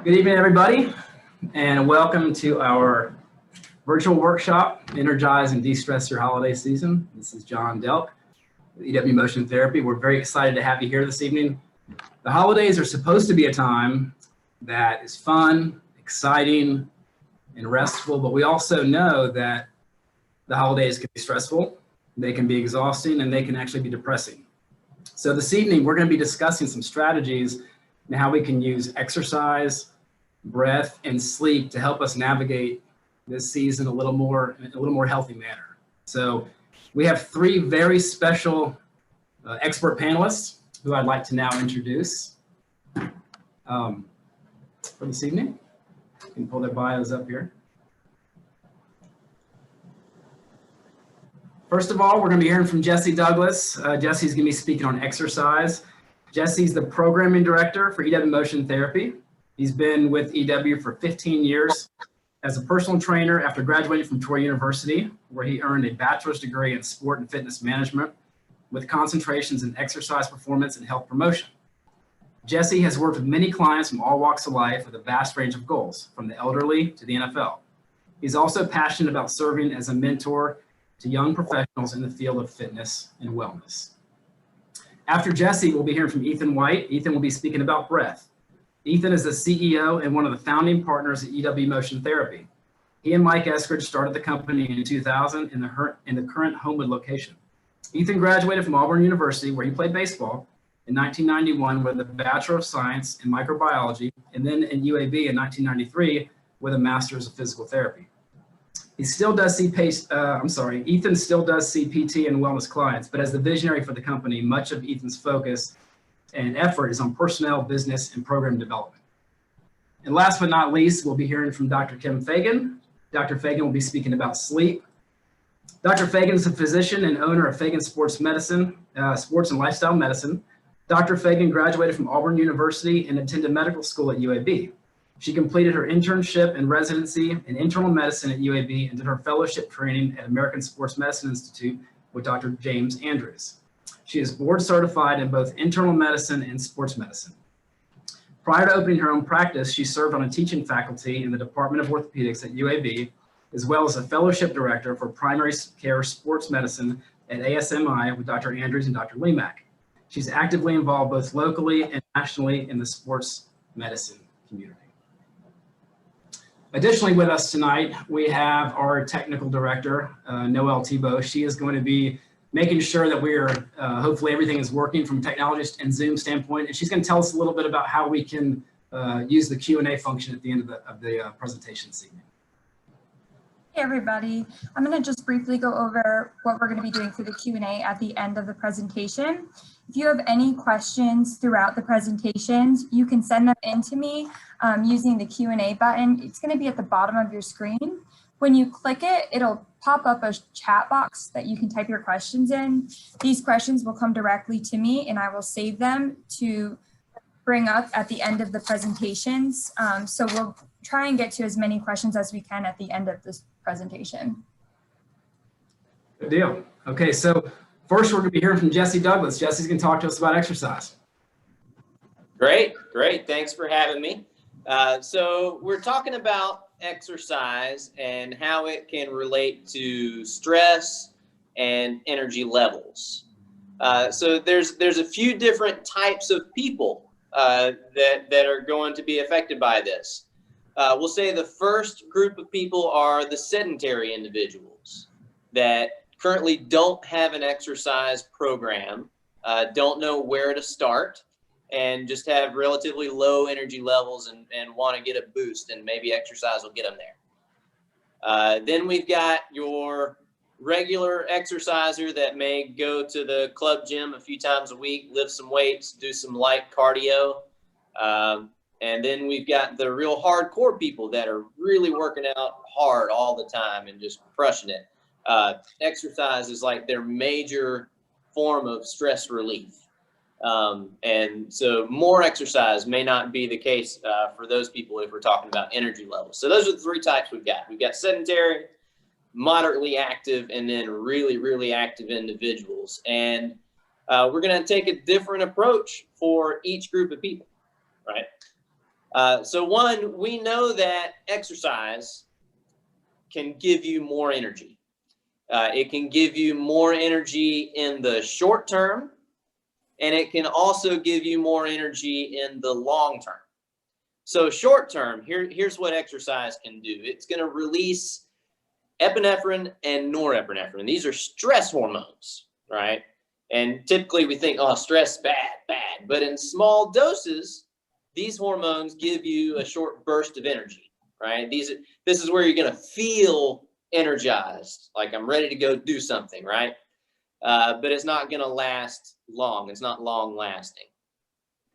Good evening, everybody, and welcome to our virtual workshop, Energize and De-Stress Your Holiday Season. This is John Delk with EW Motion Therapy. We're very excited to have you here this evening. The holidays are supposed to be a time that is fun, exciting, and restful, but we also know that the holidays can be stressful, they can be exhausting, and they can actually be depressing. So this evening, we're going to be discussing some strategies and how we can use exercise, breath, and sleep to help us navigate this season in a little more healthy manner. So we have three very special expert panelists who I'd like to now introduce for this evening. You can pull their bios up here. First of all, we're going to be hearing from Jesse Douglas. Jesse's going to be speaking on exercise. Jesse's the programming director for EW Motion Therapy. He's been with EW for 15 years as a personal trainer after graduating from Troy University, where he earned a bachelor's degree in sport and fitness management with concentrations in exercise performance and health promotion. Jesse has worked with many clients from all walks of life with a vast range of goals, from the elderly to the NFL. He's also passionate about serving as a mentor to young professionals in the field of fitness and wellness. After Jesse, we'll be hearing from Ethan White. Ethan will be speaking about breath. Ethan is the CEO and one of the founding partners at EW Motion Therapy. He and Mike Eskridge started the company in 2000 in the current Homewood location. Ethan graduated from Auburn University, where he played baseball, in 1991 with a Bachelor of Science in Microbiology, and then in UAB in 1993 with a Master's of Physical Therapy. Ethan still does see PT and wellness clients, but as the visionary for the company, much of Ethan's focus and effort is on personnel, business, and program development. And last but not least, we'll be hearing from Dr. Kim Fagan. Dr. Fagan will be speaking about sleep. Dr. Fagan is a physician and owner of Fagan Sports Medicine, Sports and Lifestyle Medicine. Dr. Fagan graduated from Auburn University and attended medical school at UAB. She completed her internship and residency in internal medicine at UAB and did her fellowship training at American Sports Medicine Institute with Dr. James Andrews. She is board certified in both internal medicine and sports medicine. Prior to opening her own practice, she served on a teaching faculty in the Department of Orthopedics at UAB, as well as a fellowship director for primary care sports medicine at ASMI with Dr. Andrews and Dr. Lemack. She's actively involved both locally and nationally in the sports medicine community. Additionally, with us tonight, we have our technical director, Noelle Thibault. She is going to be making sure that we're, hopefully everything is working from a technology and Zoom standpoint. And she's going to tell us a little bit about how we can use the Q&A function at the end of the presentation this evening. Hey everybody, I'm going to just briefly go over what we're going to be doing for the Q&A at the end of the presentation. If you have any questions throughout the presentations, you can send them in to me using the Q&A button. It's going to be at the bottom of your screen. When you click it, it'll pop up a chat box that you can type your questions in. These questions will come directly to me and I will save them to bring up at the end of the presentations. So we'll try and get to as many questions as we can at the end of this presentation. Good deal. Okay, so first we're going to be hearing from Jesse Douglas. Jesse's going to talk to us about exercise. Great. Thanks for having me. So we're talking about exercise and how it can relate to stress and energy levels. So there's a few different types of people that are going to be affected by this. We'll say the first group of people are the sedentary individuals that currently don't have an exercise program, don't know where to start, and just have relatively low energy levels and want to get a boost, and maybe exercise will get them there. Then we've got your regular exerciser that may go to the club gym a few times a week, lift some weights, do some light cardio. And then we've got the real hardcore people that are really working out hard all the time and just crushing it. Exercise is like their major form of stress relief. And so more exercise may not be the case for those people if we're talking about energy levels. So those are the three types we've got. We've got sedentary, moderately active, and then really, really active individuals. And we're going to take a different approach for each group of people, right? So one, we know that exercise can give you more energy. It can give you more energy in the short term, and it can also give you more energy in the long term. So short term, here's what exercise can do. It's going to release epinephrine and norepinephrine. These are stress hormones, right? And typically we think, oh, stress, bad. But in small doses, these hormones give you a short burst of energy, right? This is where you're going to feel energized, like I'm ready to go do something, right? But it's not going to last long. It's not long lasting.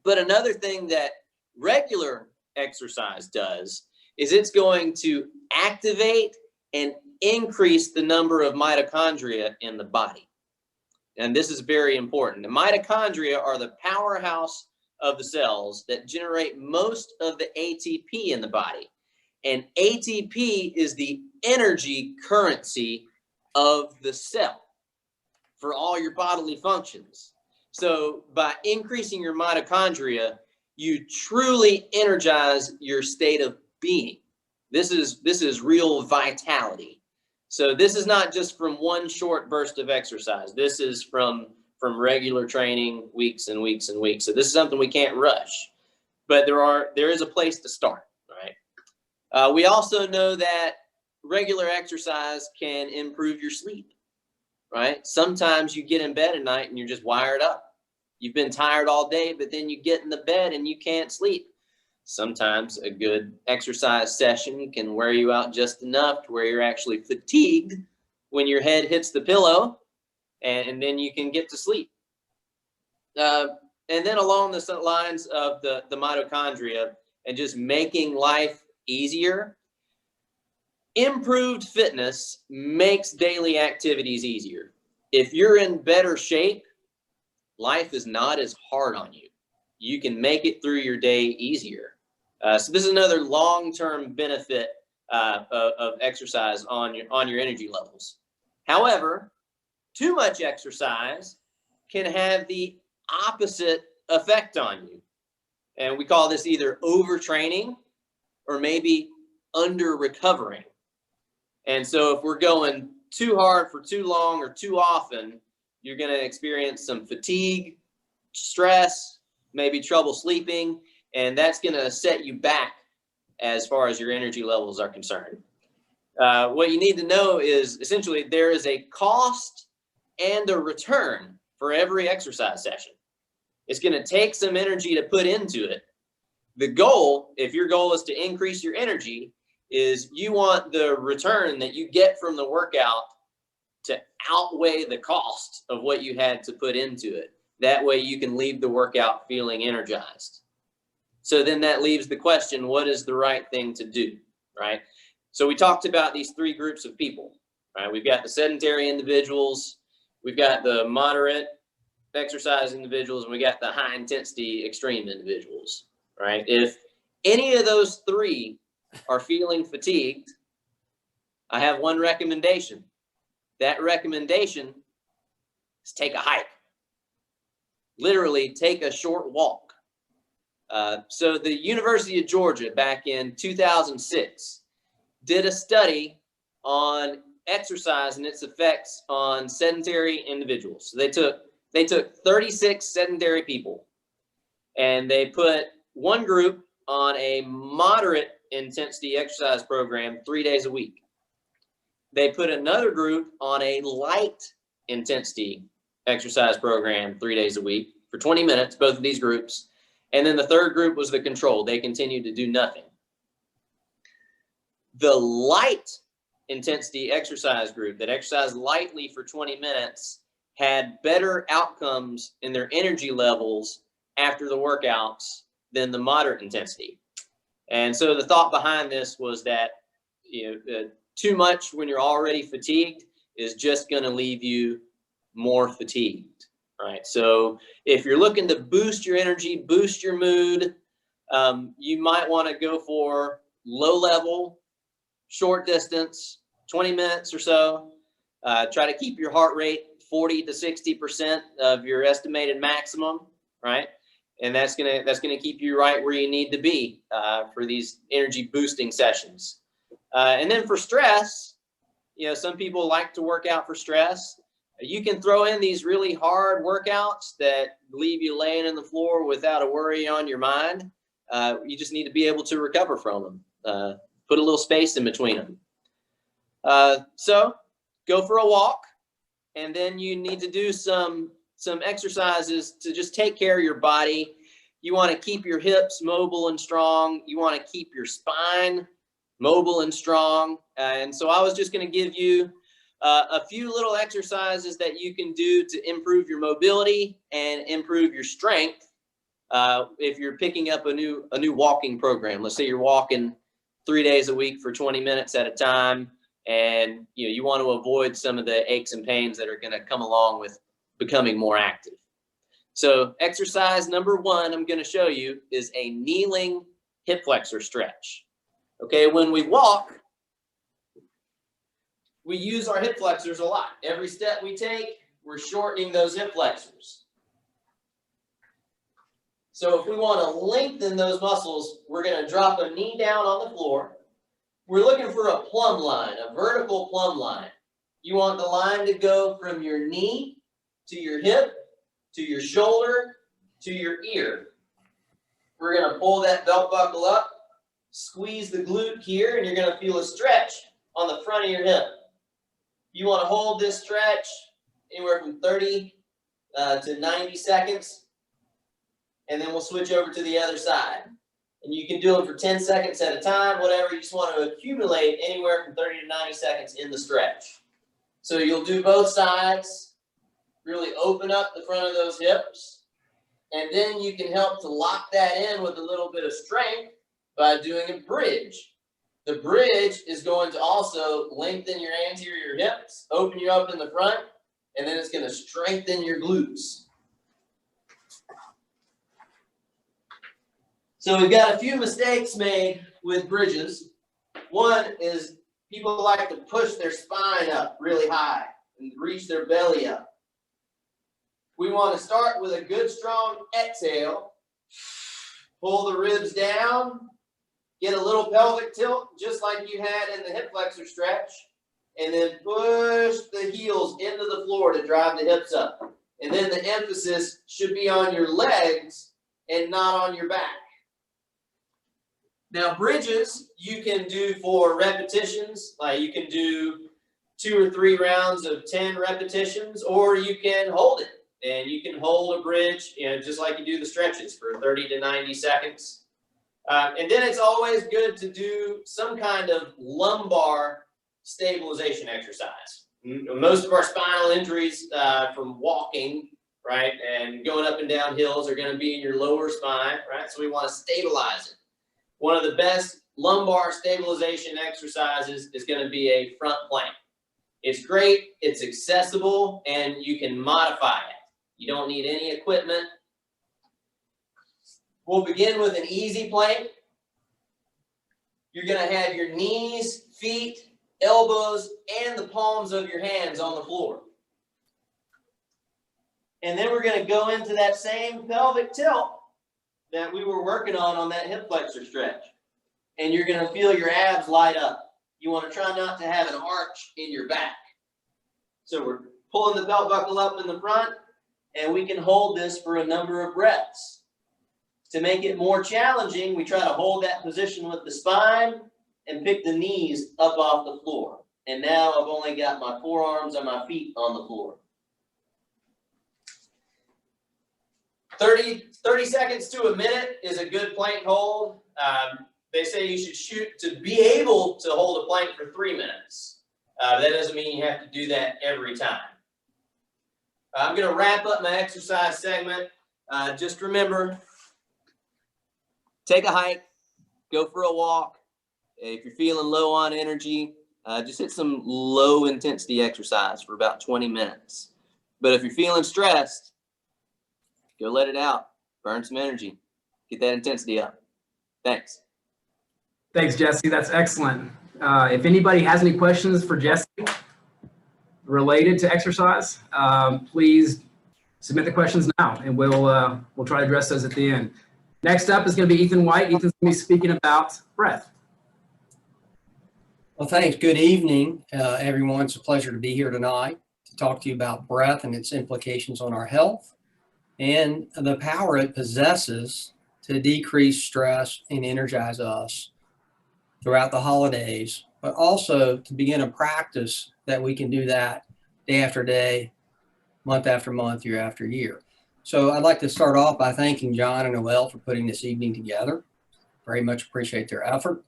But another thing that regular exercise does is it's going to activate and increase the number of mitochondria in the body. And this is very important. The mitochondria are the powerhouse of the cells that generate most of the ATP in the body. And ATP is the energy currency of the cell for all your bodily functions. So by increasing your mitochondria, you truly energize your state of being. This is real vitality. So this is not just from one short burst of exercise. This is from regular training, weeks and weeks and weeks. So this is something we can't rush, but there is a place to start, right? We also know that regular exercise can improve your sleep, right? Sometimes you get in bed at night and you're just wired up. You've been tired all day, but then you get in the bed and you can't sleep. Sometimes a good exercise session can wear you out just enough to where you're actually fatigued when your head hits the pillow, and then you can get to sleep. And then along the lines of the mitochondria and just making life easier, improved fitness makes daily activities easier. If you're in better shape, life is not as hard on you. You can make it through your day easier. So this is another long-term benefit of exercise on your energy levels. However, too much exercise can have the opposite effect on you. And we call this either overtraining or maybe under-recovering. And so if we're going too hard for too long or too often, you're going to experience some fatigue, stress, maybe trouble sleeping, and that's going to set you back as far as your energy levels are concerned. What you need to know is essentially there is a cost and a return for every exercise session. It's going to take some energy to put into it. The goal, if your goal is to increase your energy, is you want the return that you get from the workout to outweigh the cost of what you had to put into it. That way you can leave the workout feeling energized. So then that leaves the question, what is the right thing to do, right? So we talked about these three groups of people, right? We've got the sedentary individuals, we've got the moderate exercise individuals, and we got the high intensity extreme individuals, right? If any of those three are feeling fatigued, I have one recommendation. That recommendation is take a hike. Literally take a short walk. So the University of Georgia back in 2006 did a study on exercise and its effects on sedentary individuals. So they took 36 sedentary people and they put one group on a moderate intensity exercise program 3 days a week. They put another group on a light intensity exercise program 3 days a week for 20 minutes, both of these groups. And then the third group was the control. They continued to do nothing. The light intensity exercise group that exercised lightly for 20 minutes had better outcomes in their energy levels after the workouts than the moderate intensity. And so the thought behind this was that too much when you're already fatigued is just going to leave you more fatigued. Right. So if you're looking to boost your energy, boost your mood, you might want to go for low level, short distance, 20 minutes or so. Try to keep your heart rate 40 to 60% of your estimated maximum. Right. And that's gonna keep you right where you need to be for these energy boosting sessions. And then for stress, you know, some people like to work out for stress. You can throw in these really hard workouts that leave you laying on the floor without a worry on your mind. You just need to be able to recover from them. Put a little space in between them. So go for a walk, and then you need to do some exercises to just take care of your body. You want to keep your hips mobile and strong. You want to keep your spine mobile and strong. And so I was just going to give you a few little exercises that you can do to improve your mobility and improve your strength. If you're picking up a new walking program, let's say you're walking 3 days a week for 20 minutes at a time, and you want to avoid some of the aches and pains that are going to come along with becoming more active. So exercise number 1 I'm going to show you is a kneeling hip flexor stretch. Okay, when we walk, we use our hip flexors a lot. Every step we take, we're shortening those hip flexors. So if we want to lengthen those muscles, we're going to drop a knee down on the floor. We're looking for a plumb line, a vertical plumb line. You want the line to go from your knee to your hip, to your shoulder, to your ear. We're going to pull that belt buckle up, squeeze the glute here, and you're going to feel a stretch on the front of your hip. You want to hold this stretch anywhere from 30 to 90 seconds, and then we'll switch over to the other side. And you can do them for 10 seconds at a time, whatever. You just want to accumulate anywhere from 30 to 90 seconds in the stretch. So you'll do both sides, really open up the front of those hips, and then you can help to lock that in with a little bit of strength by doing a bridge. The bridge is going to also lengthen your anterior hips, open you up in the front, and then it's going to strengthen your glutes. So we've got a few mistakes made with bridges. One is people like to push their spine up really high and reach their belly up. We want to start with a good strong exhale. Pull the ribs down. Get a little pelvic tilt, just like you had in the hip flexor stretch, and then push the heels into the floor to drive the hips up. And then the emphasis should be on your legs and not on your back. Now, bridges you can do for repetitions, like you can do 2 or 3 rounds of 10 repetitions, or you can hold it. And you can hold a bridge, just like you do the stretches for 30 to 90 seconds. And then it's always good to do some kind of lumbar stabilization exercise. Most of our spinal injuries from walking, right, and going up and down hills are going to be in your lower spine, right? So we want to stabilize it. One of the best lumbar stabilization exercises is going to be a front plank. It's great, it's accessible, and you can modify it. You don't need any equipment. We'll begin with an easy plank. You're going to have your knees, feet, elbows, and the palms of your hands on the floor. And then we're going to go into that same pelvic tilt that we were working on that hip flexor stretch. And you're going to feel your abs light up. You want to try not to have an arch in your back. So we're pulling the belt buckle up in the front, and we can hold this for a number of breaths. To make it more challenging, we try to hold that position with the spine and pick the knees up off the floor. And now I've only got my forearms and my feet on the floor. 30 seconds to a minute is a good plank hold. They say you should shoot to be able to hold a plank for 3 minutes. That doesn't mean you have to do that every time. I'm going to wrap up my exercise segment. Just remember, take a hike, go for a walk. If you're feeling low on energy, just hit some low intensity exercise for about 20 minutes. But if you're feeling stressed, go let it out, burn some energy, get that intensity up. Thanks. Thanks, Jesse. That's excellent. If anybody has any questions for Jesse related to exercise, please submit the questions now, and we'll try to address those at the end. Next up is going to be Ethan White. Ethan's going to be speaking about breath. Well, thanks. Good evening, everyone. It's a pleasure to be here tonight to talk to you about breath and its implications on our health and the power it possesses to decrease stress and energize us throughout the holidays, but also to begin a practice that we can do that day after day, month after month, year after year. So I'd like to start off by thanking John and Noel for putting this evening together. Very much appreciate their effort.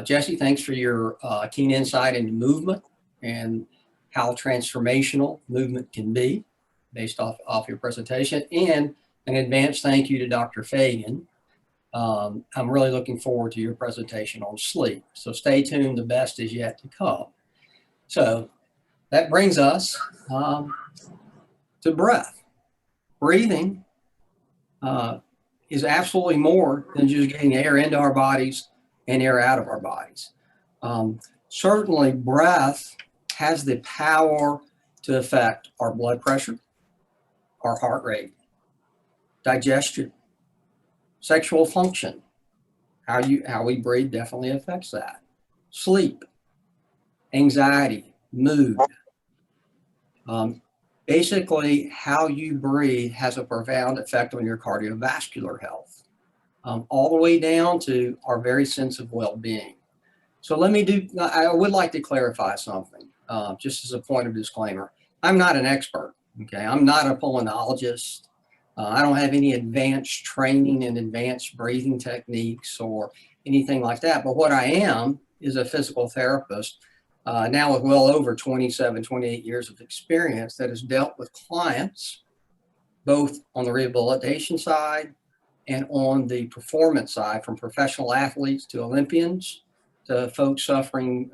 Jesse, thanks for your keen insight into movement and how transformational movement can be based off your presentation. And an advanced thank you to Dr. Fagan. I'm really looking forward to your presentation on sleep. So stay tuned, the best is yet to come. So that brings us to breath. Breathing is absolutely more than just getting air into our bodies and air out of our bodies. Certainly breath has the power to affect our blood pressure, our heart rate, digestion, sexual function. How we breathe definitely affects that. Sleep, anxiety, mood. Basically, how you breathe has a profound effect on your cardiovascular health, all the way down to our very sense of well-being. So I would like to clarify something, just as a point of disclaimer. I'm not an expert, okay? I'm not a pulmonologist. I don't have any advanced training in advanced breathing techniques or anything like that. But what I am is a physical therapist, now with well over 27, 28 years of experience that has dealt with clients, both on the rehabilitation side and on the performance side, from professional athletes to Olympians, to folks suffering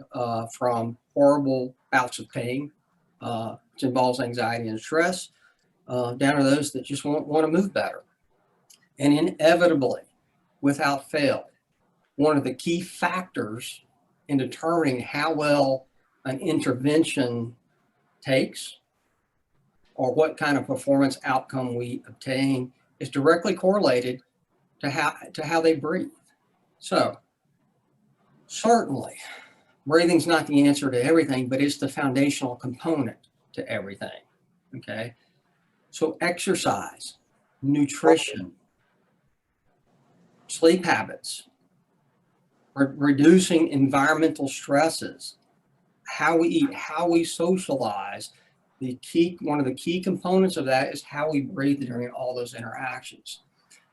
from horrible bouts of pain, which involves anxiety and stress, down to those that just want to move better. And inevitably, without fail, one of the key factors in determining how well an intervention takes or what kind of performance outcome we obtain is directly correlated to how they breathe. So certainly, breathing's not the answer to everything, but it's the foundational component to everything, okay? So exercise, nutrition, sleep habits, reducing environmental stresses, how we eat, how we socialize. One of the key components of that is how we breathe during all those interactions.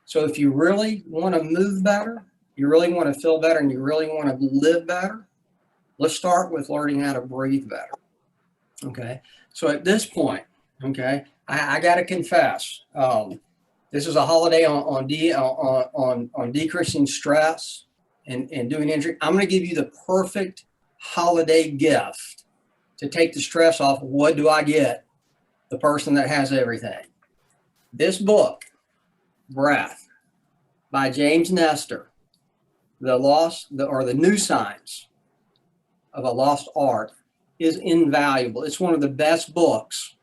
So if you really want to move better, you really want to feel better, and you really want to live better, let's start with learning how to breathe better. Okay. So at this point, okay, I got to confess, this is a holiday on decreasing stress and doing injury. I'm going to give you the perfect holiday gift to take the stress off. What do I get? The person that has everything. This book, Breath, by James Nestor, the new science of a lost art, is invaluable. It's one of the best books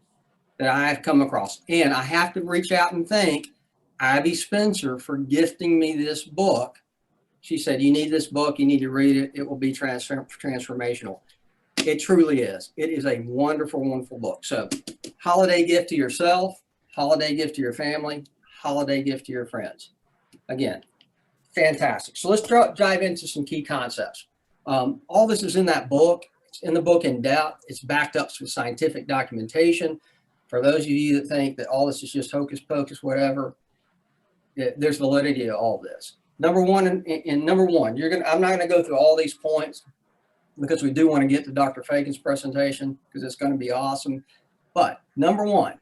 that I have come across. And I have to reach out and thank Ivy Spencer for gifting me this book. She said, you need this book, you need to read it. It will be transformational. It truly is. It is a wonderful, wonderful book. So holiday gift to yourself, holiday gift to your family, holiday gift to your friends. Again, fantastic. So let's dive into some key concepts. All this is in that book. It's in the book in depth. It's backed up with scientific documentation. For those of you that think that all this is just hocus pocus, whatever, there's validity to all this. Number one, I'm not going to go through all these points because we do want to get to Dr. Fagan's presentation because it's going to be awesome. But number one,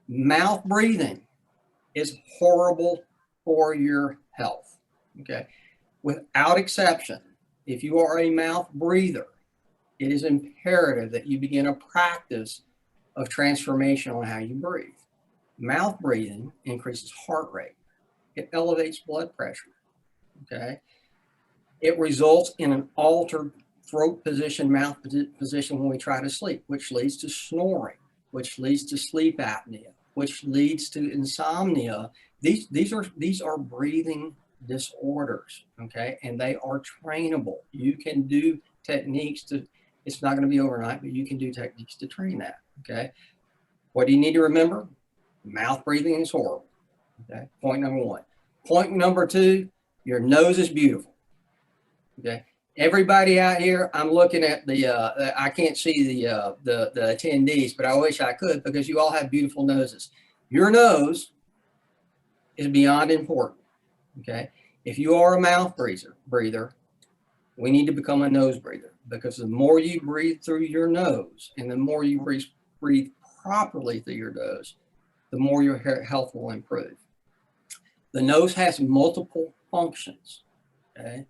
mouth breathing is horrible for your health. Okay, without exception, if you are a mouth breather, it is imperative that you begin a practice of transformation on how you breathe. Mouth breathing increases heart rate. It elevates blood pressure, okay? It results in an altered throat position, mouth position when we try to sleep, which leads to snoring, which leads to sleep apnea, which leads to insomnia. These are breathing disorders, okay? And they are trainable. You can do techniques to, it's not going to be overnight, but you can do techniques to train that, okay? What do you need to remember? Mouth breathing is horrible, okay? Point number one. Point number two, your nose is beautiful, okay? Everybody out here, I'm looking at I can't see the attendees, but I wish I could, because you all have beautiful noses. Your nose is beyond important, okay? If you are a mouth breather, we need to become a nose breather, because the more you breathe through your nose and the more you breathe properly through your nose, the more your health will improve. The nose has multiple functions, okay?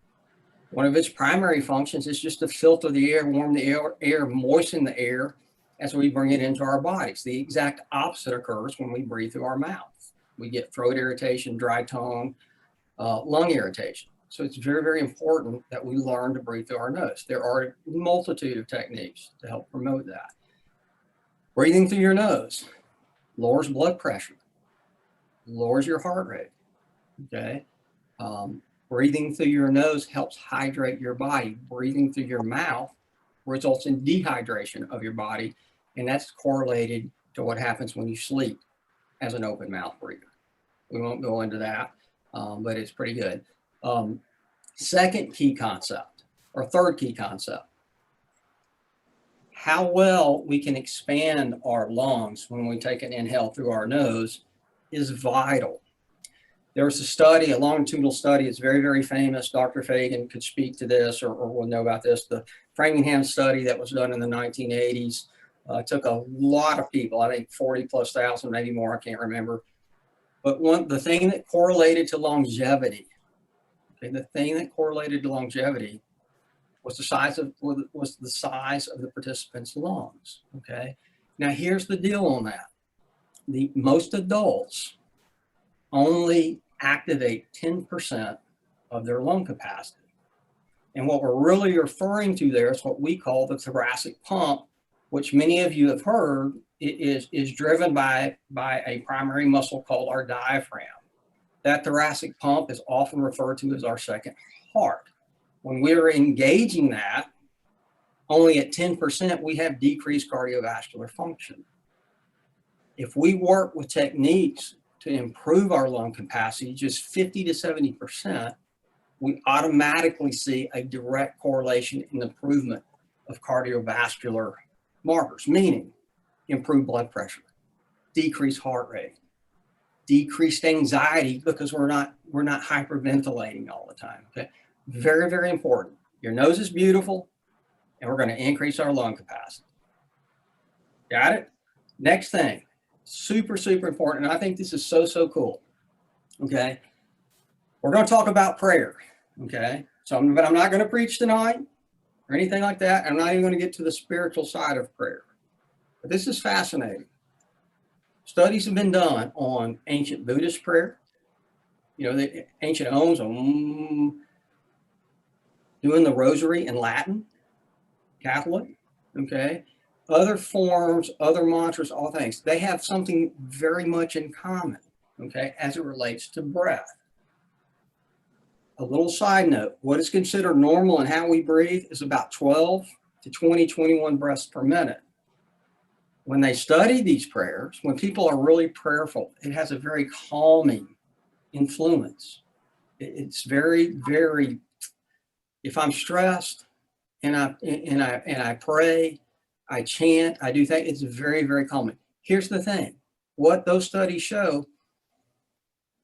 One of its primary functions is just to filter the air, warm the air, moisten the air as we bring it into our bodies. The exact opposite occurs when we breathe through our mouth. We get throat irritation, dry tongue, lung irritation. So it's very, very important that we learn to breathe through our nose. There are a multitude of techniques to help promote that. Breathing through your nose lowers blood pressure, lowers your heart rate, okay? Breathing through your nose helps hydrate your body. Breathing through your mouth results in dehydration of your body, and that's correlated to what happens when you sleep as an open mouth breather. We won't go into that, but it's pretty good. Second key concept, or third key concept, how well we can expand our lungs when we take an inhale through our nose is vital. There was a study, a longitudinal study, it's very, very famous. Dr. Fagan could speak to this or will know about this. The Framingham study that was done in the 1980s took a lot of people, I think 40,000+, maybe more, I can't remember. But the thing that correlated to longevity, okay, the thing that correlated to longevity was the size of the participants' lungs, okay? Now here's the deal on that. Most adults only activate 10% of their lung capacity. And what we're really referring to there is what we call the thoracic pump, which many of you have heard is driven by a primary muscle called our diaphragm. That thoracic pump is often referred to as our second heart. When we're engaging that, only at 10%, we have decreased cardiovascular function. If we work with techniques to improve our lung capacity, just 50 to 70%, we automatically see a direct correlation in the improvement of cardiovascular markers, meaning improved blood pressure, decreased heart rate, decreased anxiety because we're not hyperventilating all the time, okay? Very, very important. Your nose is beautiful, and we're going to increase our lung capacity. Got it? Next thing, super, super important, and I think this is so, so cool, okay? We're going to talk about prayer, okay? But I'm not going to preach tonight or anything like that. I'm not even going to get to the spiritual side of prayer. But this is fascinating. Studies have been done on ancient Buddhist prayer. You know, the ancient Oms, doing the rosary in Latin, Catholic, okay? Other forms, other mantras, all things. They have something very much in common, okay, as it relates to breath. A little side note, what is considered normal in how we breathe is about 12 to 21 breaths per minute. When they study these prayers, when people are really prayerful, it has a very calming influence. It's very, very, if I'm stressed and I pray, I chant, I do things, it's very, very calming. Here's the thing, what those studies show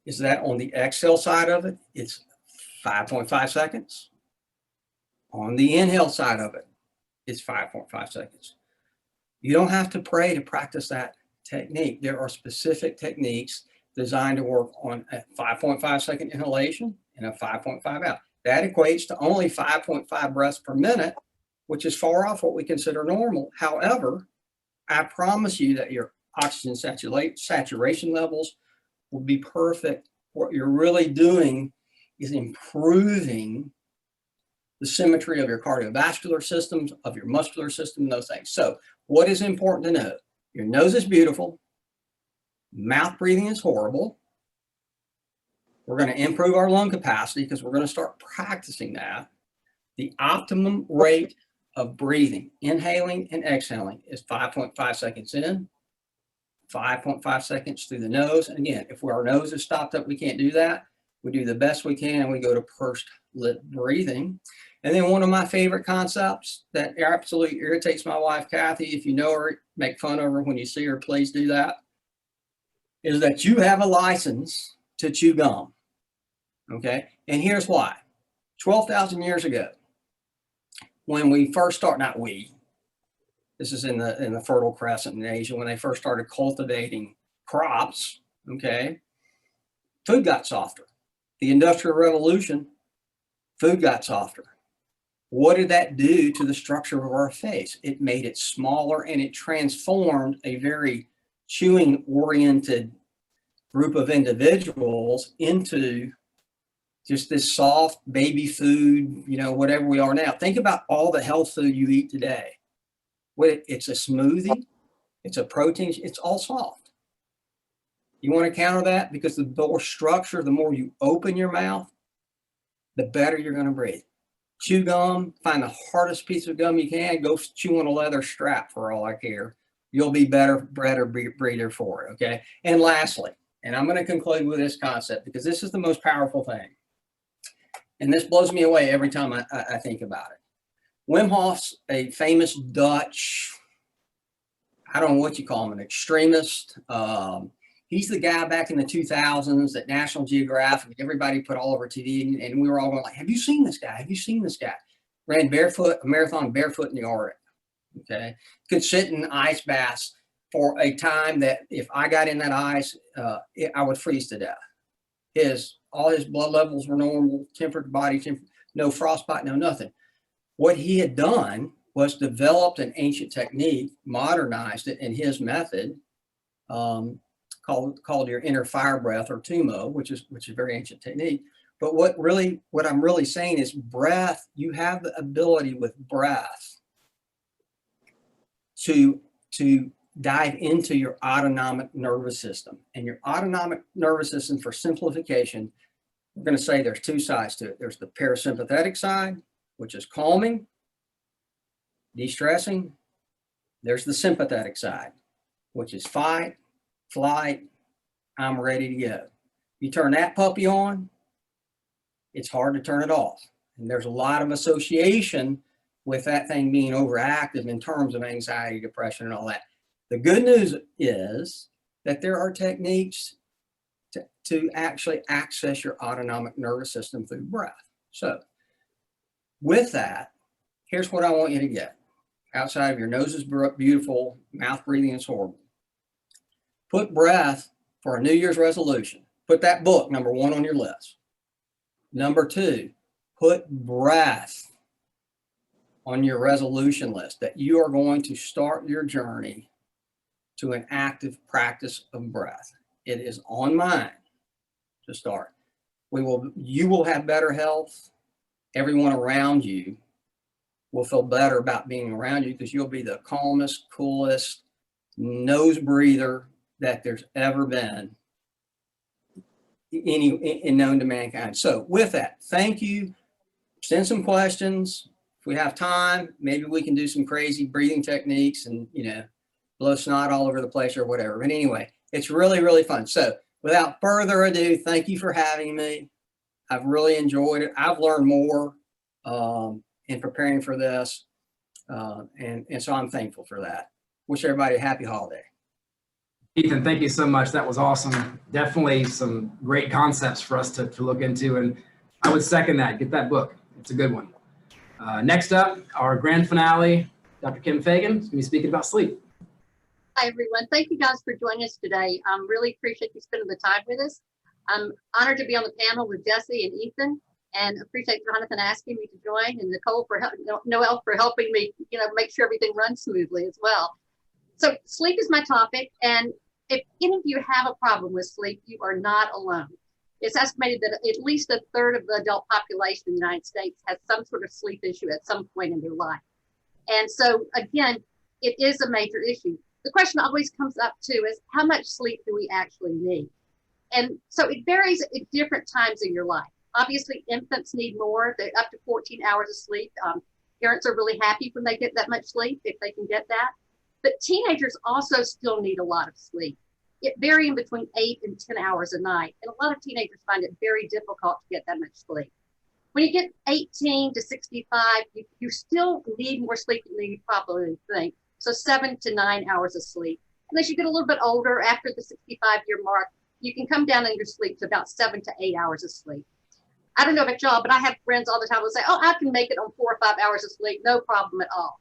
is that on the exhale side of it, it's 5.5 seconds. On the inhale side of it, it's 5.5 seconds. You don't have to pray to practice that technique. There are specific techniques designed to work on a 5.5 second inhalation and a 5.5 out. That equates to only 5.5 breaths per minute, which is far off what we consider normal. However, I promise you that your oxygen saturation levels will be perfect. What you're really doing is improving the symmetry of your cardiovascular systems, of your muscular system, those things. So what is important to know? Your nose is beautiful. Mouth breathing is horrible. We're going to improve our lung capacity because we're going to start practicing that. The optimum rate of breathing, inhaling and exhaling, is 5.5 seconds in, 5.5 seconds through the nose. And again, if our nose is stopped up, we can't do that. We do the best we can and we go to pursed lip breathing. And then one of my favorite concepts that absolutely irritates my wife, Kathy, if you know her, make fun of her when you see her, please do that, is that you have a license to chew gum. Okay, and here's why. 12,000 years ago, when we first start, not we, this is in the Fertile Crescent in Asia, when they first started cultivating crops, okay, food got softer. The Industrial Revolution, food got softer. What did that do to the structure of our face? It made it smaller and it transformed a very chewing-oriented group of individuals into just this soft baby food, you know, whatever we are now. Think about all the health food you eat today. It's a smoothie, it's a protein, it's all soft. You want to counter that? Because the more structure, the more you open your mouth, the better you're going to breathe. Chew gum, find the hardest piece of gum you can, go chew on a leather strap for all I care. You'll be better breather for it, okay? And lastly, and I'm going to conclude with this concept because this is the most powerful thing. And this blows me away every time I think about it. Wim Hof's a famous Dutch, I don't know what you call him, an extremist. He's the guy back in the 2000s that National Geographic, everybody put all over TV, and we were all going like, have you seen this guy? Have you seen this guy? Ran barefoot, a marathon barefoot in the Arctic, okay? Could sit in ice baths for a time that if I got in that ice, I would freeze to death. All his blood levels were normal, tempered body temperature, no frostbite, no nothing. What he had done was developed an ancient technique, modernized it in his method, called your inner fire breath, or tumo, which is a very ancient technique. But what I'm really saying is breath. You have the ability with breath to dive into your autonomic nervous system. And your autonomic nervous system, for simplification, we're going to say there's two sides to it. There's the parasympathetic side, which is calming, de-stressing. There's the sympathetic side, which is fight, flight, I'm ready to go. You turn that puppy on, it's hard to turn it off. And there's a lot of association with that thing being overactive in terms of anxiety, depression, and all that. The good news is that there are techniques to actually access your autonomic nervous system through breath. So with that, here's what I want you to get. Outside of your nose is beautiful, mouth breathing is horrible. Put breath for a New Year's resolution. Put that book, number 1, on your list. Number 2, put breath on your resolution list, that you are going to start your journey to an active practice of breath. It is on mine to start. You will have better health. Everyone around you will feel better about being around you because you'll be the calmest, coolest nose breather that there's ever been in known to mankind. So with that, thank you. Send some questions. If we have time, maybe we can do some crazy breathing techniques and, blow snot all over the place or whatever. But anyway, it's really, really fun. So without further ado, thank you for having me. I've really enjoyed it. I've learned more in preparing for this. And so I'm thankful for that. Wish everybody a happy holiday. Ethan, thank you so much. That was awesome. Definitely some great concepts for us to look into. And I would second that. Get that book. It's a good one. Next up, our grand finale, Dr. Kim Fagan is going to be speaking about sleep. Hi, everyone. Thank you guys for joining us today. Really appreciate you spending the time with us. I'm honored to be on the panel with Jesse and Ethan, and appreciate Jonathan asking me to join, and Nicole Noel for helping me, make sure everything runs smoothly as well. So sleep is my topic, and if any of you have a problem with sleep, you are not alone. It's estimated that at least 1/3 of the adult population in the United States has some sort of sleep issue at some point in their life. And so again, it is a major issue. the question always comes up too is how much sleep do we actually need? And so it varies at different times in your life. Obviously, infants need more, they're up to 14 hours of sleep. Parents are really happy when they get that much sleep, if they can get that. But teenagers also still need a lot of sleep. It varying between 8 and 10 hours a night. And a lot of teenagers find it very difficult to get that much sleep. When you get 18 to 65, you still need more sleep than you probably think. So 7 to 9 hours of sleep. And as you get a little bit older, after the 65-year mark, you can come down in your sleep to about 7 to 8 hours of sleep. I don't know about y'all, but I have friends all the time who say, oh, I can make it on 4 or 5 hours of sleep, no problem at all.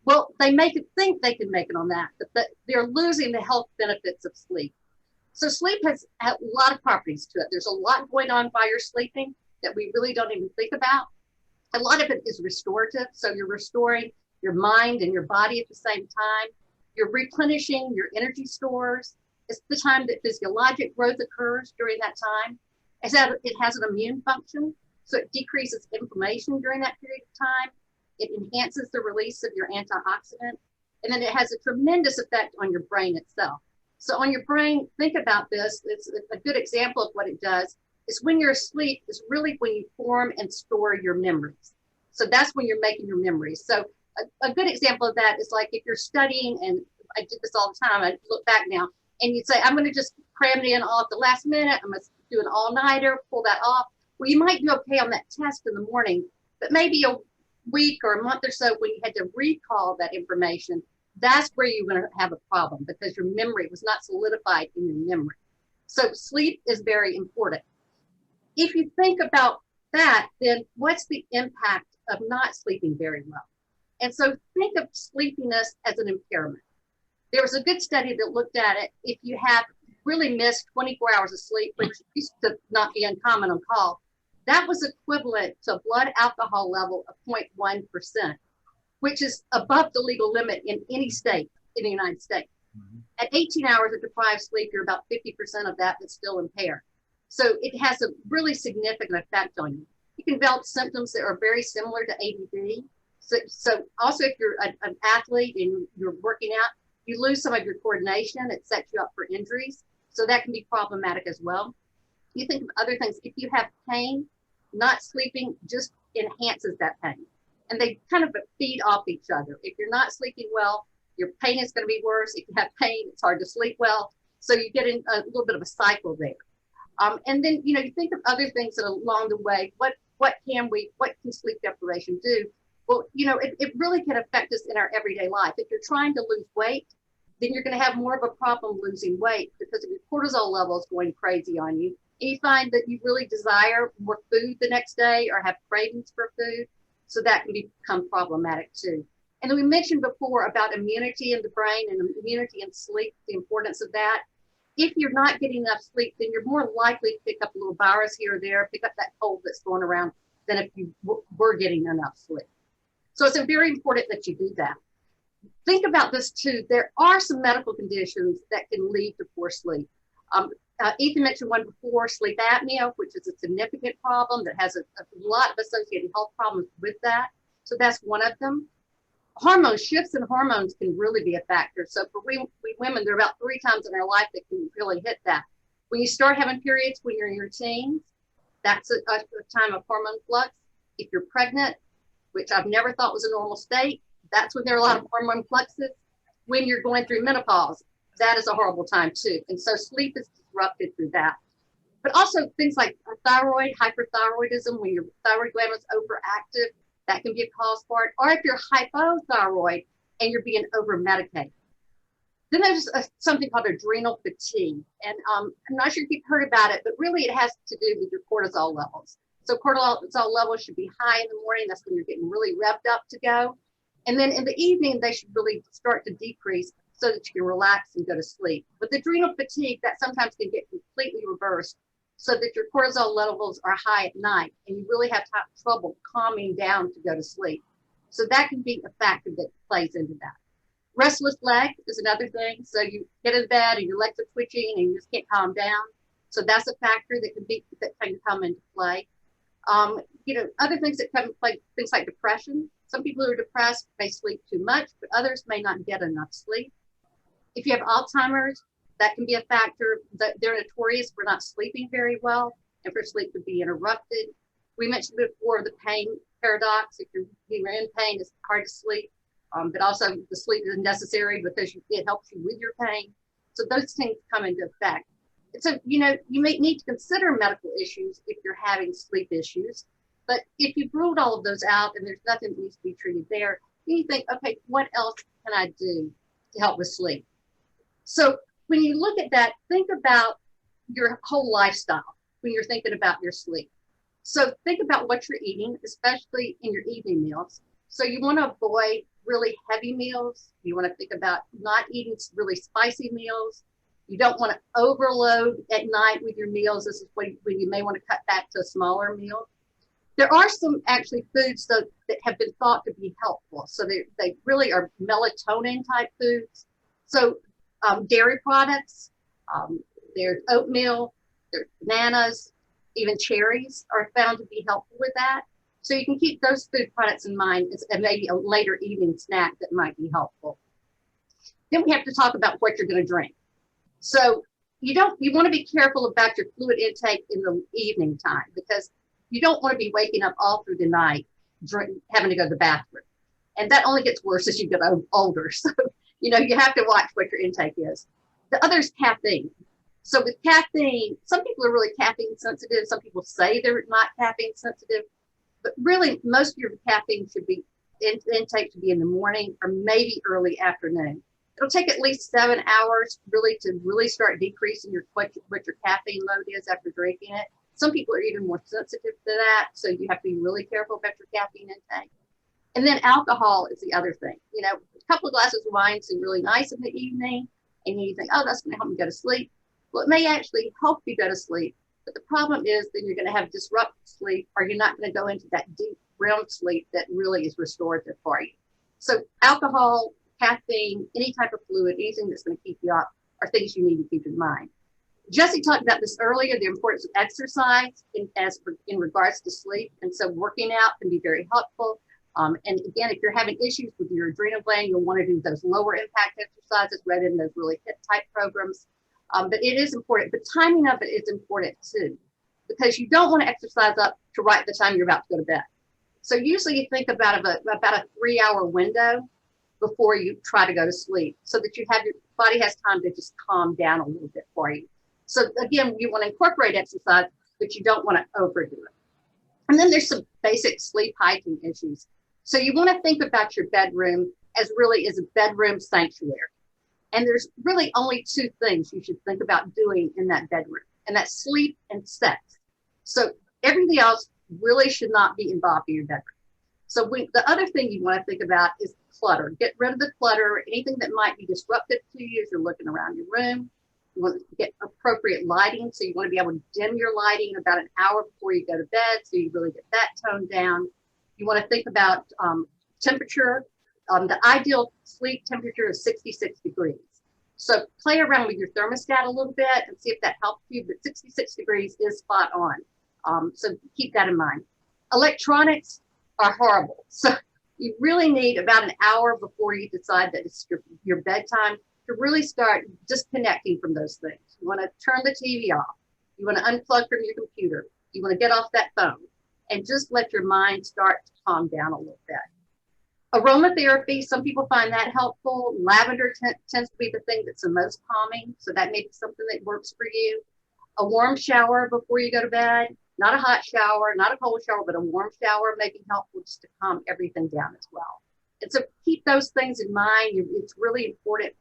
Well, they make it think they can make it on that, but they're losing the health benefits of sleep. So sleep has a lot of properties to it. There's a lot going on while you're sleeping that we really don't even think about. A lot of it is restorative. So you're restoring your mind and your body at the same time. You're replenishing your energy stores. It's the time that physiologic growth occurs during that time. It has an immune function, so it decreases inflammation during that period of time. It enhances the release of your antioxidant, and then it has a tremendous effect on your brain itself. So on your brain, think about this. It's a good example of what it does. Is when you're asleep is really when you form and store your memories. So that's when you're making your memories. So a good example of that is like if you're studying, and I did this all the time, I look back now, and you'd say, I'm going to just cram it in all at the last minute. I'm going to do an all-nighter, pull that off. Well, you might do okay on that test in the morning, but maybe a week or a month or so when you had to recall that information, that's where you're going to have a problem because your memory was not solidified in your memory. So sleep is very important. If you think about that, then what's the impact of not sleeping very well? And so think of sleepiness as an impairment. There was a good study that looked at it. If you have really missed 24 hours of sleep, which used to not be uncommon on call, that was equivalent to a blood alcohol level of 0.1%, which is above the legal limit in any state in the United States. At 18 hours of deprived sleep, you're about 50% of that that's still impaired. So it has a really significant effect on you. You can develop symptoms that are very similar to ADD. So also if you're an athlete and you're working out, you lose some of your coordination, it sets you up for injuries. So that can be problematic as well. You think of other things. If you have pain, not sleeping just enhances that pain. And they kind of feed off each other. If you're not sleeping well, your pain is going to be worse. If you have pain, it's hard to sleep well. So you get in a little bit of a cycle there. And then, you think of other things that along the way, what can sleep deprivation do? Well, it really can affect us in our everyday life. If you're trying to lose weight, then you're going to have more of a problem losing weight because of your cortisol levels going crazy on you. And you find that you really desire more food the next day or have cravings for food. So that can become problematic too. And then we mentioned before about immunity in the brain and immunity in sleep, the importance of that. If you're not getting enough sleep, then you're more likely to pick up a little virus here or there, pick up that cold that's going around than if you were getting enough sleep. So it's very important that you do that. Think about this too. There are some medical conditions that can lead to poor sleep. Ethan mentioned one before, sleep apnea, which is a significant problem that has a lot of associated health problems with that. So that's one of them. Hormone shifts in hormones can really be a factor. So for we women, there are about 3 times in our life that can really hit that. When you start having periods when you're in your teens, that's a time of hormone flux. If you're pregnant, which I've never thought was a normal state, that's when there are a lot of hormone fluxes. When you're going through menopause, that is a horrible time too. And so sleep is disrupted through that. But also things like thyroid, hyperthyroidism, when your thyroid gland is overactive, that can be a cause for it. Or if you're hypothyroid and you're being over-medicated. Then there's something called adrenal fatigue. And I'm not sure if you've heard about it, but really it has to do with your cortisol levels. So cortisol levels should be high in the morning. That's when you're getting really revved up to go. And then in the evening, they should really start to decrease so that you can relax and go to sleep. With adrenal fatigue, that sometimes can get completely reversed so that your cortisol levels are high at night and you really have trouble calming down to go to sleep. So that can be a factor that plays into that. Restless leg is another thing. So you get in bed and your legs are twitching and you just can't calm down. So that's a factor that can come into play. Other things that come into play, things like depression. Some people who are depressed may sleep too much, but others may not get enough sleep. If you have Alzheimer's, that can be a factor. They're notorious for not sleeping very well and for sleep to be interrupted. We mentioned before the pain paradox. If you're in pain, it's hard to sleep, but also the sleep is necessary because it helps you with your pain. So those things come into effect. So, you may need to consider medical issues if you're having sleep issues. But if you've ruled all of those out and there's nothing that needs to be treated there, you think, okay, what else can I do to help with sleep? So when you look at that, think about your whole lifestyle when you're thinking about your sleep. So think about what you're eating, especially in your evening meals. So you want to avoid really heavy meals. You want to think about not eating really spicy meals. You don't want to overload at night with your meals. This is when you may want to cut back to a smaller meal. There are some actually foods that have been thought to be helpful. So they really are melatonin type foods. So dairy products, there's oatmeal, there's bananas, even cherries are found to be helpful with that. So you can keep those food products in mind as maybe a later evening snack that might be helpful. Then we have to talk about what you're going to drink. So you want to be careful about your fluid intake in the evening time, because you don't want to be waking up all through the night having to go to the bathroom. And that only gets worse as you get older. So, you have to watch what your intake is. The other is caffeine. So with caffeine, some people are really caffeine sensitive. Some people say they're not caffeine sensitive, but really most of your caffeine should be intake to be in the morning or maybe early afternoon. It'll take at least 7 hours to start decreasing what your caffeine load is after drinking it. Some people are even more sensitive to that, so you have to be really careful about your caffeine intake. And then alcohol is the other thing. A couple of glasses of wine seem really nice in the evening, and you think, oh, that's going to help me go to sleep. Well, it may actually help you go to sleep, but the problem is then you're going to have disrupted sleep, or you're not going to go into that deep REM sleep that really is restorative for you. So alcohol, caffeine, any type of fluid, anything that's going to keep you up are things you need to keep in mind. Jesse talked about this earlier, the importance of exercise in regards to sleep. And so working out can be very helpful. And again, if you're having issues with your adrenal gland, you'll want to do those lower impact exercises rather than those really HIIT type programs. But it is important. The timing of it is important too, because you don't want to exercise up to right the time you're about to go to bed. So usually you think about a 3-hour window before you try to go to sleep, so that your body has time to just calm down a little bit for you. So again, you want to incorporate exercise, but you don't want to overdo it. And then there's some basic sleep hygiene issues. So you want to think about your bedroom as really as a bedroom sanctuary. And there's really only 2 things you should think about doing in that bedroom, and that's sleep and sex. So everything else really should not be involved in your bedroom. So the other thing you want to think about is clutter. Get rid of the clutter, anything that might be disruptive to you as you're looking around your room. You want to get appropriate lighting. So you want to be able to dim your lighting about an hour before you go to bed, so you really get that toned down. You want to think about temperature. The ideal sleep temperature is 66 degrees. So play around with your thermostat a little bit and see if that helps you, but 66 degrees is spot on. So keep that in mind. Electronics are horrible. So you really need about an hour before you decide that it's your bedtime to really start disconnecting from those things. You want to turn the TV off. You want to unplug from your computer. You want to get off that phone and just let your mind start to calm down a little bit. Aromatherapy, some people find that helpful. Lavender tends to be the thing that's the most calming, so that may be something that works for you. A warm shower before you go to bed, not a hot shower, not a cold shower, but a warm shower may be helpful just to calm everything down as well. And so keep those things in mind. It's really important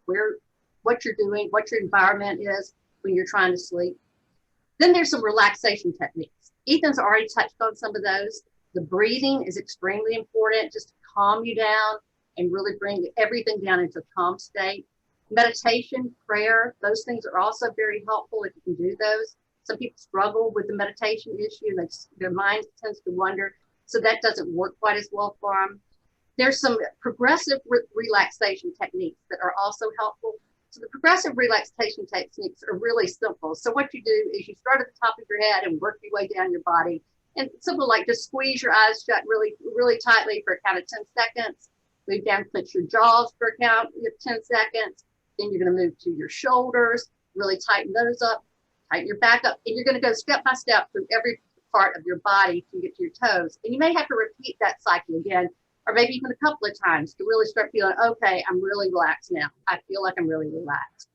what you're doing, what your environment is when you're trying to sleep. Then there's some relaxation techniques. Ethan's already touched on some of those. The breathing is extremely important, just to calm you down and really bring everything down into a calm state. Meditation, prayer, those things are also very helpful if you can do those. Some people struggle with the meditation issue. Their mind tends to wander, so that doesn't work quite as well for them. There's some progressive relaxation techniques that are also helpful. So the progressive relaxation techniques are really simple. So what you do is you start at the top of your head and work your way down your body. And simple, like just squeeze your eyes shut really, really tightly for a count of 10 seconds. Move down, clench your jaws for a count of 10 seconds. Then you're going to move to your shoulders, really tighten those up, tighten your back up, and you're going to go step by step through every part of your body to get to your toes. And you may have to repeat that cycle again, or maybe even a couple of times to really start feeling, okay, I'm really relaxed now. I feel like I'm really relaxed.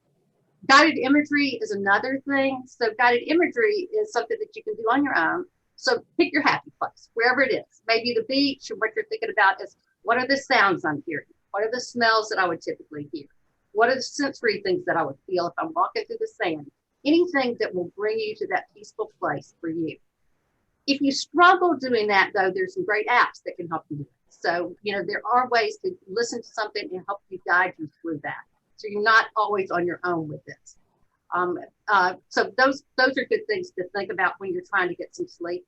Guided imagery is another thing. So guided imagery is something that you can do on your own. So pick your happy place, wherever it is. Maybe the beach, and what you're thinking about is, what are the sounds I'm hearing? What are the smells that I would typically hear? What are the sensory things that I would feel if I'm walking through the sand? Anything that will bring you to that peaceful place for you. If you struggle doing that, though, there's some great apps that can help you do it. So, you know, there are ways to listen to something and help you guide you through that. So you're not always on your own with this. So those are good things to think about when you're trying to get some sleep.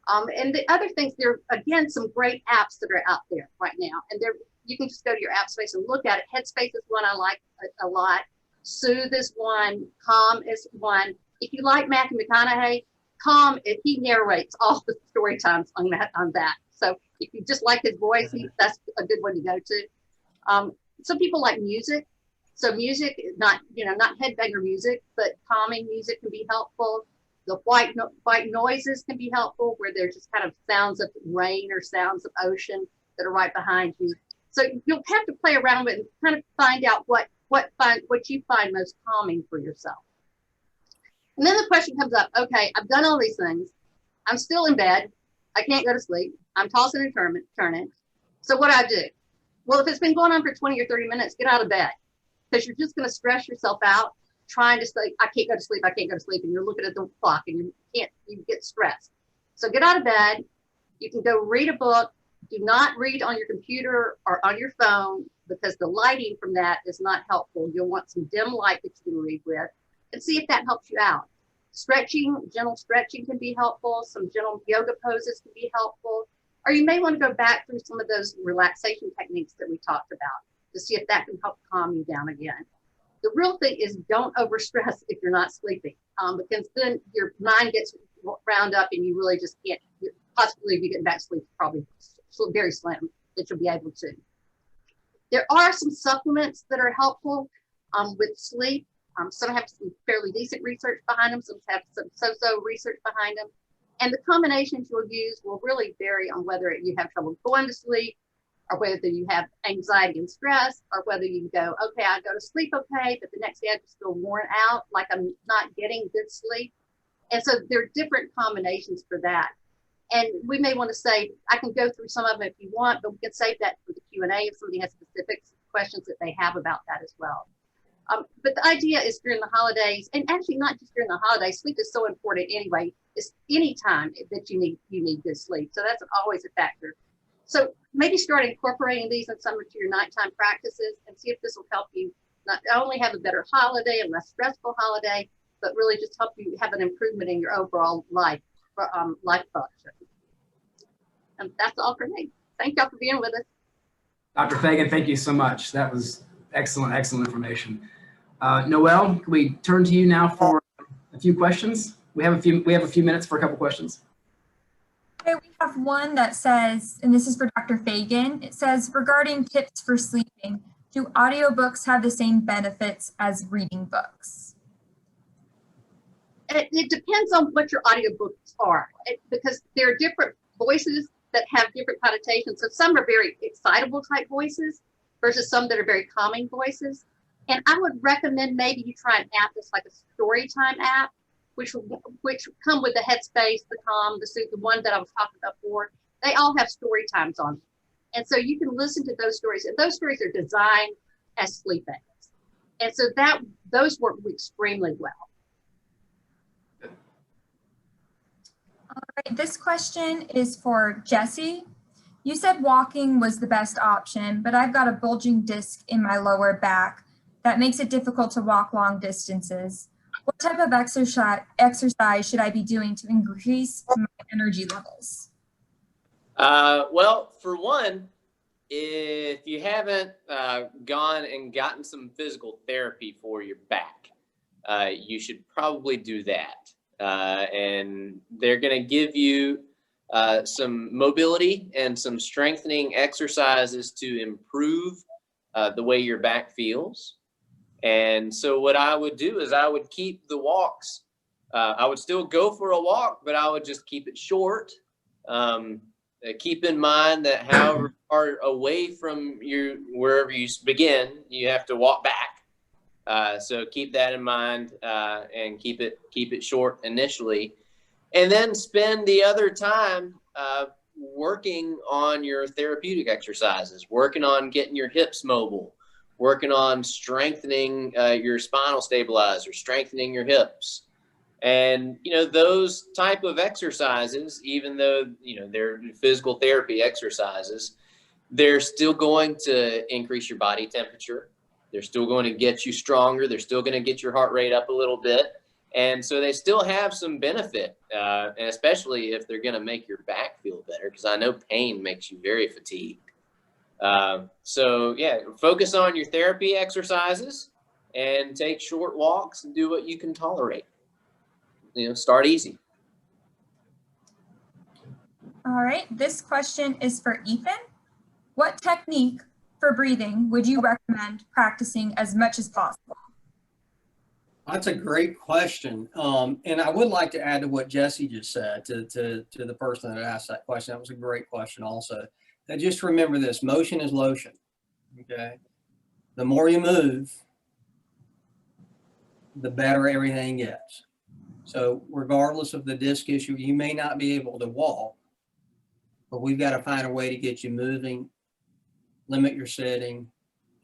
And the other things, there are, again, some great apps that are out there right now. And you can just go to your app space and look at it. Headspace is one I like a lot. Soothe is one. Calm is one. If you like Matthew McConaughey, Calm, he narrates all the story times on that. So if you just like his voice, that's a good one to go to. Some people like music. So music, not headbanger music, but calming music can be helpful. The white noises can be helpful, where there's just kind of sounds of rain or sounds of ocean that are right behind you. So you'll have to play around with it and kind of find out what you find most calming for yourself. And then the question comes up, okay, I've done all these things. I'm still in bed. I can't go to sleep. I'm tossing and turning. So what do I do? Well, if it's been going on for 20 or 30 minutes, get out of bed, because you're just going to stress yourself out trying to say, I can't go to sleep. And you're looking at the clock and you get stressed. So get out of bed. You can go read a book. Do not read on your computer or on your phone, because the lighting from that is not helpful. You'll want some dim light that you can read with, and see if that helps you out. Stretching, gentle stretching can be helpful. Some gentle yoga poses can be helpful. Or you may want to go back through some of those relaxation techniques that we talked about to see if that can help calm you down again. The real thing is, don't overstress if you're not sleeping, because then your mind gets wound up and you really just can't. Possibly if you get back to sleep, probably very slim that you'll be able to. There are some supplements that are helpful with sleep. Some have some fairly decent research behind them. Some have some so-so research behind them. And the combinations you'll use will really vary on whether you have trouble going to sleep, or whether you have anxiety and stress, or whether you go, okay, I go to sleep okay, but the next day I just feel worn out, like I'm not getting good sleep. And so there are different combinations for that. And we may want to say, I can go through some of them if you want, but we can save that for the Q&A if somebody has specific questions that they have about that as well. But the idea is, during the holidays, and actually not just during the holidays, sleep is so important anyway. It's any time that you need good sleep. So that's always a factor. So maybe start incorporating these in some of your nighttime practices, and see if this will help you not only have a better holiday, a less stressful holiday, but really just help you have an improvement in your overall life function. And that's all for me. Thank y'all for being with us. Dr. Fagan, thank you so much. That was excellent information. Noelle, can we turn to you now for a few questions? We have a few minutes for a couple questions. Okay, we have one that says, and this is for Dr. Fagan. It says, regarding tips for sleeping, do audiobooks have the same benefits as reading books? It depends on what your audiobooks are, because there are different voices that have different connotations. So some are very excitable type voices versus some that are very calming voices. And I would recommend maybe you try an app that's like a story time app, which come with the Headspace, the Calm, the Soothe, the one that I was talking about before. They all have story times on them. And so you can listen to those stories, and those stories are designed as sleep aids. And so those work extremely well. All right, this question is for Jesse. You said walking was the best option, but I've got a bulging disc in my lower back that makes it difficult to walk long distances. What type of exercise should I be doing to increase my energy levels? Well, for one, if you haven't gone and gotten some physical therapy for your back, you should probably do that. And they're going to give you some mobility and some strengthening exercises to improve the way your back feels. And so what I would do is I would keep the walks. I would still go for a walk, but I would just keep it short. Keep in mind that however far away from wherever you begin, you have to walk back. So keep that in mind and keep it short initially, and then spend the other time working on your therapeutic exercises, working on getting your hips mobile, working on strengthening your spinal stabilizer, strengthening your hips. And, those type of exercises, even though, they're physical therapy exercises, they're still going to increase your body temperature. They're still going to get you stronger. They're still going to get your heart rate up a little bit. And so they still have some benefit, and especially if they're going to make your back feel better, because I know pain makes you very fatigued. So yeah, focus on your therapy exercises and take short walks and do what you can tolerate. Start easy. All right, this question is for Ethan. What technique for breathing would you recommend practicing as much as possible? That's a great question. And I would like to add to what Jesse just said to the person that asked that question. That was a great question also. Now just remember this, motion is lotion, okay? The more you move, the better everything gets. So regardless of the disc issue, you may not be able to walk, but we've got to find a way to get you moving, limit your sitting,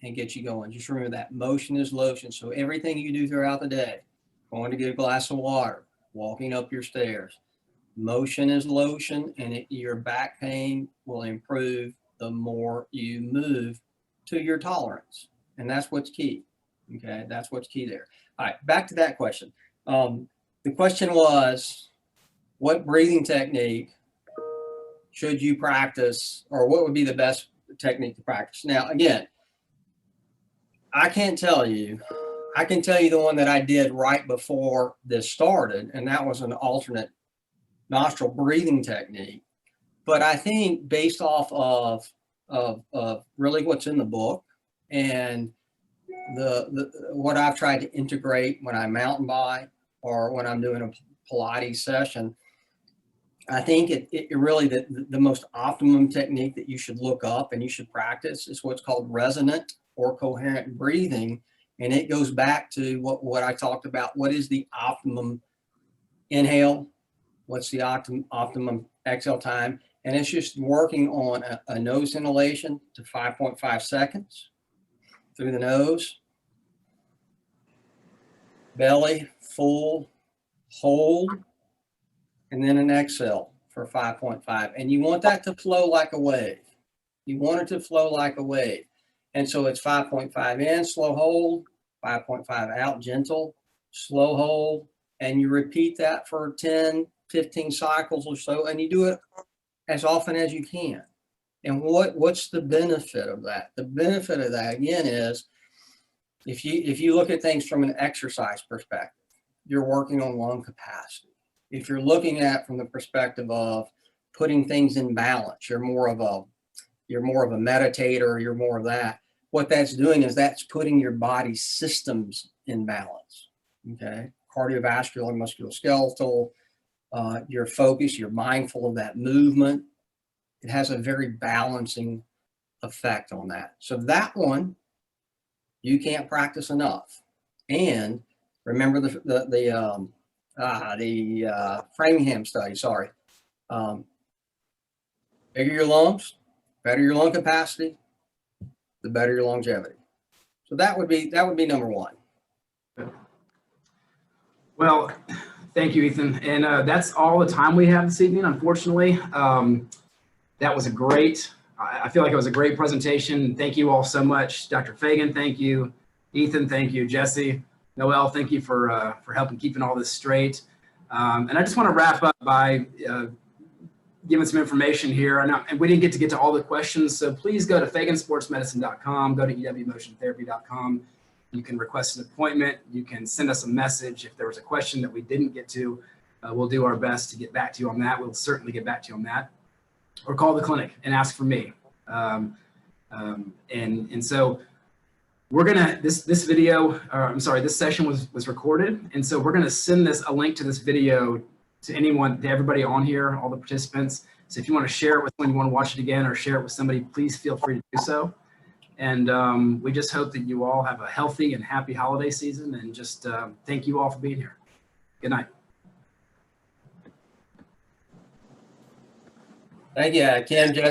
and get you going. Just remember that motion is lotion. So everything you do throughout the day, going to get a glass of water, walking up your stairs, motion is lotion, and your back pain will improve the more you move to your tolerance. And that's what's key. Okay, that's what's key there. All right, back to that question. The question was, what breathing technique should you practice, or what would be the best technique to practice? Now, again, I can't tell you. I can tell you the one that I did right before this started, and that was an alternate nostril breathing technique. But I think based off of really what's in the book and what I've tried to integrate when I mountain bike or when I'm doing a Pilates session, I think it really the most optimum technique that you should look up and you should practice is what's called resonant or coherent breathing. And it goes back to what I talked about. What is the optimum inhale? What's the optimum exhale time? And it's just working on a nose inhalation to 5.5 seconds through the nose. Belly full, hold, and then an exhale for 5.5. And you want that to flow like a wave. You want it to flow like a wave. And so it's 5.5 in, slow hold, 5.5 out, gentle, slow hold. And you repeat that for 10, 15 cycles or so, and you do it as often as you can. And what's the benefit of that? The benefit of that, again, is if you look at things from an exercise perspective, you're working on lung capacity. If you're looking at from the perspective of putting things in balance, you're more of a meditator, you're more of that. What that's doing is that's putting your body systems in balance. Okay, cardiovascular, musculoskeletal, your focus, you're mindful of that movement. It has a very balancing effect on that. So that one, you can't practice enough. And remember the Framingham study, sorry. Bigger your lungs, better your lung capacity, the better your longevity. So that would be number one. Well, thank you, Ethan. And that's all the time we have this evening, unfortunately. That was I feel like it was a great presentation. Thank you all so much. Dr. Fagan, thank you. Ethan, thank you. Jesse, Noel, thank you for helping keeping all this straight. And I just want to wrap up by giving some information here. And we didn't get to all the questions, so please go to fagansportsmedicine.com, go to ewmotiontherapy.com. You can request an appointment. You can send us a message. If there was a question that we didn't get to, we'll do our best to get back to you on that. We'll certainly get back to you on that. Or call the clinic and ask for me. And so We're gonna, this video, I'm sorry, this session was recorded. And so we're gonna send a link to this video to anyone, to everybody on here, all the participants. So if you want to share it with someone, you want to watch it again or share it with somebody, please feel free to do so. And we just hope that you all have a healthy and happy holiday season, and just thank you all for being here. Good night. Thank you, Ken, Jesse.